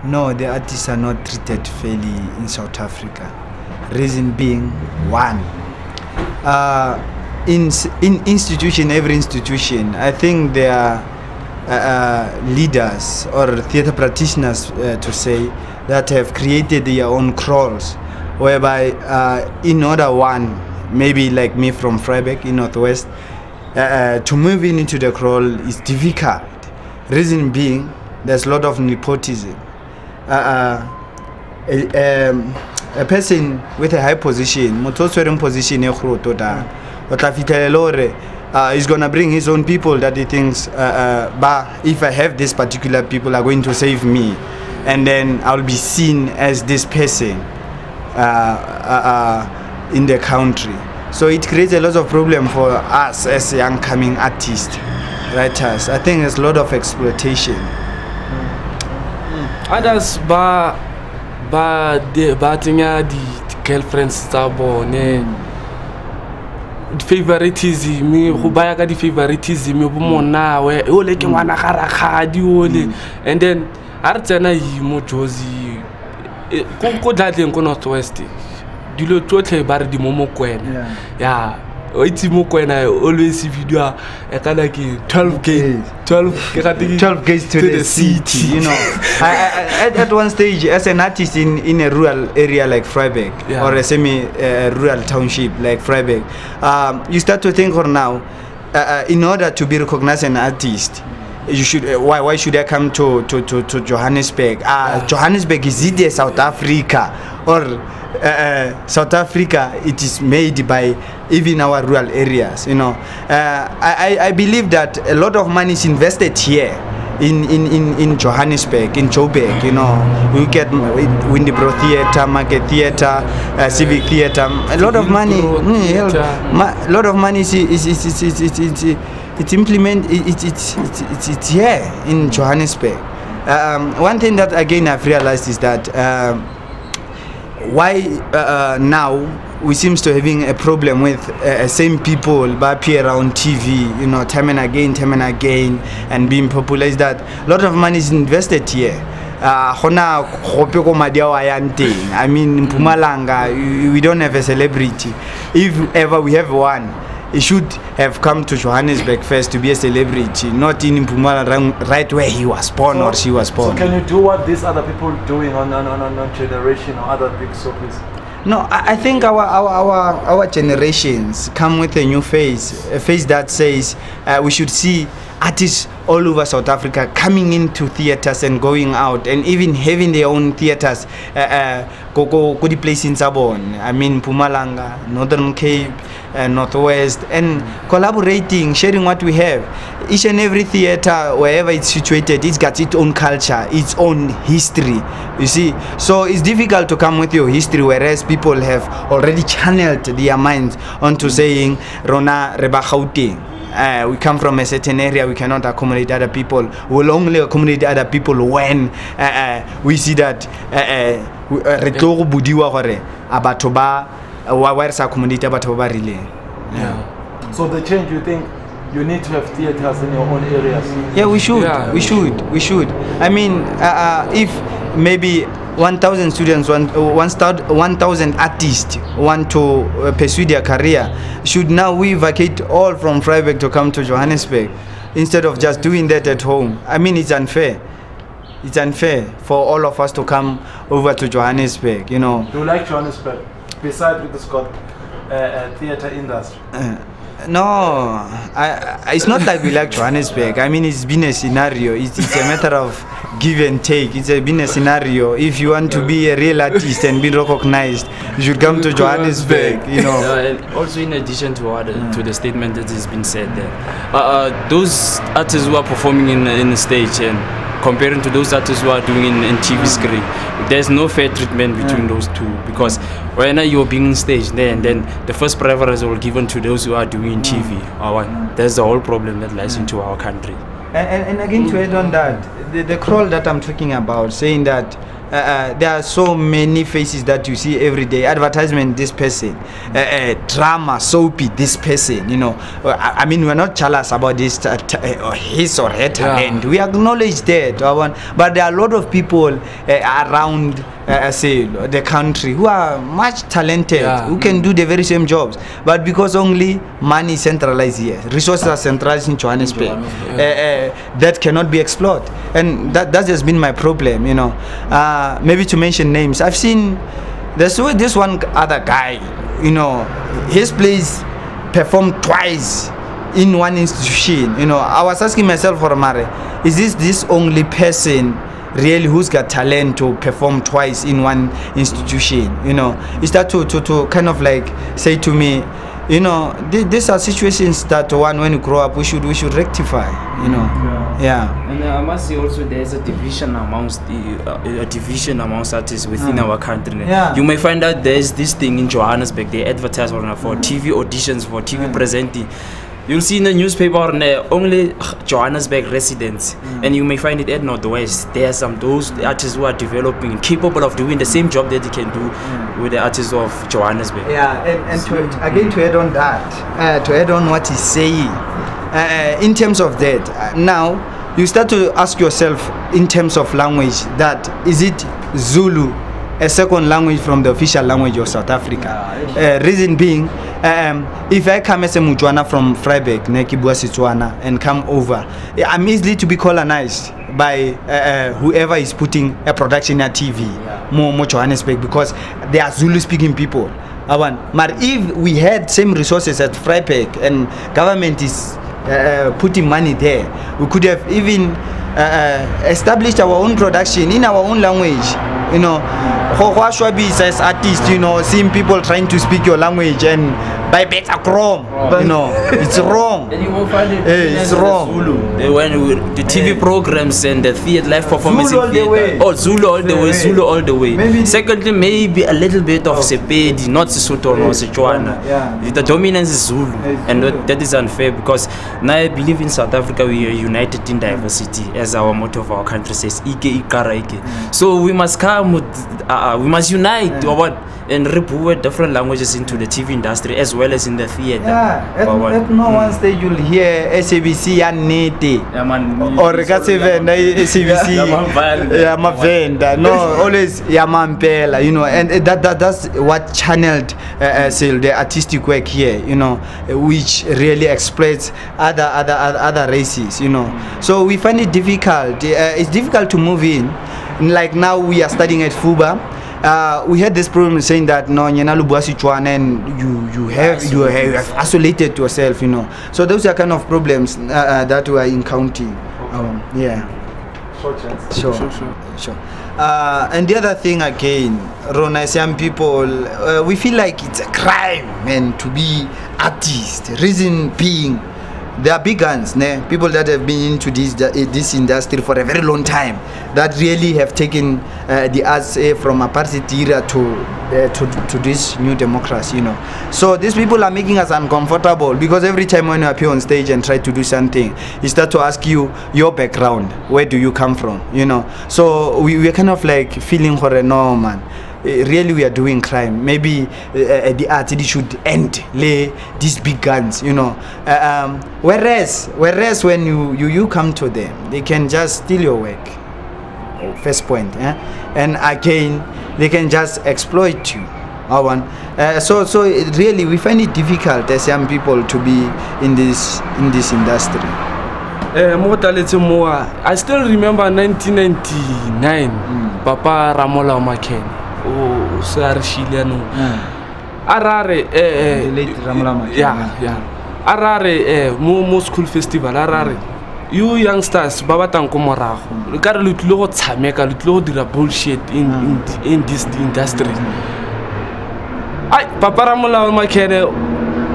No, the artists are not treated fairly in South Africa. Reason being, one, in every institution, I think there are leaders or theatre practitioners, to say, that have created their own crawls, whereby in order one, maybe like me from Vryburg in Northwest, to move into the crawl is difficult. Reason being, there's a lot of nepotism. A person with a high position, position, is going to bring his own people that he thinks, if I have this particular people are going to save me, and then I'll be seen as this person in the country. So it creates a lot of problem for us as young coming artists, writers. I think there's a lot of exploitation. Others tinha the girlfriends tabo ne favoritism go baya ka di favoritism bo mona we o le ke ngwana ga rakgadi ole, and then a re tsena mo Jozi ko dlatleng ko Northwest dilo tsotlhe ba re di mo mokwena ya o itse mokwena always video e kana ke 12 gates to the city, you know. At one stage, as an artist in a rural area like Vryburg, or a semi-rural township like Vryburg, you start to think, or now, in order to be recognized as an artist, you should. Why should I come to Johannesburg? Johannesburg is it South Africa, or South Africa? It is made by even our rural areas, you know. I believe that a lot of money is invested here in Johannesburg, in Joburg, you know. We get Windybro Theatre, Market Theatre, Civic Theatre. A lot of money. A lot of money is it's here in Johannesburg. One thing that again I've realized is that why now we seems to having a problem with same people but appear around TV, you know, time and again, and being popular, is that a lot of money is invested here. I mean, in Mpumalanga, we don't have a celebrity. If ever we have one, he should have come to Johannesburg first to be a celebrity, not in Mpumalanga, right where he was born or she was born. So can you do what these other people doing on Generation or other big soaps? No, I think our generations come with a new face, a face that says we should see artists all over South Africa coming into theaters and going out, and even having their own theaters. Go the place in Sabon, I mean Mpumalanga, Northern Cape, Northwest, and collaborating, sharing what we have. Each and every theater, wherever it's situated, it's got its own culture, its own history, you see. So it's difficult to come with your history, whereas people have already channeled their minds onto saying, Rona Reba Gauteng. We come from a certain area, we cannot accommodate other people. We will only accommodate other people when we see that So the change, you think you need to have theaters in your own areas? Yeah, we should. We should. I mean, if maybe 1,000 students, 1,000 artists want to pursue their career, should now we vacate all from Vryburg to come to Johannesburg instead of just doing that at home? I mean, it's unfair. It's unfair for all of us to come over to Johannesburg, you know. Do you like Johannesburg? Besides with the Scott theatre industry? No, it's not like we like Johannesburg. I mean, it's been a scenario. It's a matter of give and take. It's been a scenario. If you want to be a real artist and be recognized, you should come to Johannesburg, you know. And also, in addition to what to the statement that has been said there, those artists who are performing in the stage and comparing to those artists who are doing in TV screen, there's no fair treatment between those two, because when you're being on stage there, and then the first preference will given to those who are doing TV. That's the whole problem that lies into our country. And again, to add on that, the crawl that I'm talking about, saying that there are so many faces that you see every day. Advertisement, this person, drama, soapy, this person. You know, I mean, we're not jealous about this his or her talent. We acknowledge that, but there are a lot of people around say the country who are much talented, who can do the very same jobs, but because only money is centralized here, resources are centralized in Johannesburg, that cannot be explored, and that's just been my problem, you know. Maybe to mention names, I've seen there's this one other guy, you know, his plays performed twice in one institution. You know, I was asking myself for Mare, is this only person really who's got talent to perform twice in one institution? You know, is that to kind of like say to me, you know, these are situations that when you grow up we should rectify, you know. And I must say also there's a division amongst artists within our country. You may find out there's this thing in Johannesburg, they advertise for TV auditions, for TV presenting. You'll see in the newspaper only Johannesburg residents, and you may find it at Northwest. There are those artists who are developing, capable of doing the same job that they can do with the artists of Johannesburg. And to add on that, to add on what he's saying, in terms of that, now you start to ask yourself in terms of language, that is it Zulu, a second language from the official language of South Africa? Reason being, if I come as a Mutuana from Freiburg, Nekibua Setswana, and come over, I'm easily to be colonized by whoever is putting a production at TV, more Johannesburg, because they are Zulu-speaking people. But if we had same resources at Freiburg and government is putting money there, we could have even established our own production in our own language. You know, as artists, you know, seeing people trying to speak your language and by better chrome, you know, it's wrong. And you won't find it. It's wrong. When the TV programs and the theater live performance Zulu in theater, Zulu all the way, Zulu all the way. Maybe. Secondly, maybe a little bit of Sepedi, not Sesotho or Setswana. The dominance is Zulu, and that is unfair, because now I believe in South Africa we are united in diversity, as our motto of our country says, Ike Ikara Ike. So we must come with, we must unite or what, and report different languages into the TV industry as well as in the theater. At no one stage you'll hear SABC and Nete or SABC Yamavenda. No, always Yamampela, you know, and that's what channeled the artistic work here, you know, which really exploits other races, you know. So we find it difficult. It's difficult to move in. Like now we are studying at FUBA. We had this problem saying that no, and you have isolated yourself, you know. So those are kind of problems that we are encountering. Sure. And the other thing again, Rona, some people we feel like it's a crime, man, to be artist. Reason being, there are big guns, people that have been into this industry for a very long time, that really have taken the arts from apartheid era to this new democracy, you know. So these people are making us uncomfortable, because every time when you appear on stage and try to do something, he start to ask you your background, where do you come from, you know. So we're kind of like feeling for a no, man. Really we are doing crime. Maybe the art should end these big guns, you know. Whereas when you come to them, they can just steal your work. First point, and again they can just exploit you. So really we find it difficult as young people to be in this industry. I still remember 1999, Papa Ramola Maken. Oh, Sir Shiliano. Arare, late Ramola Maken. Arare, Mo School Festival, Arare. You youngsters, Baba Tankomoraho, you gotta look low Tameka, look low the bullshit in this industry. I Papa Ramola Makene,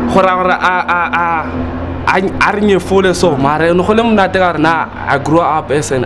Horara, I full so Mare, no Holem Natarna, I grew up as an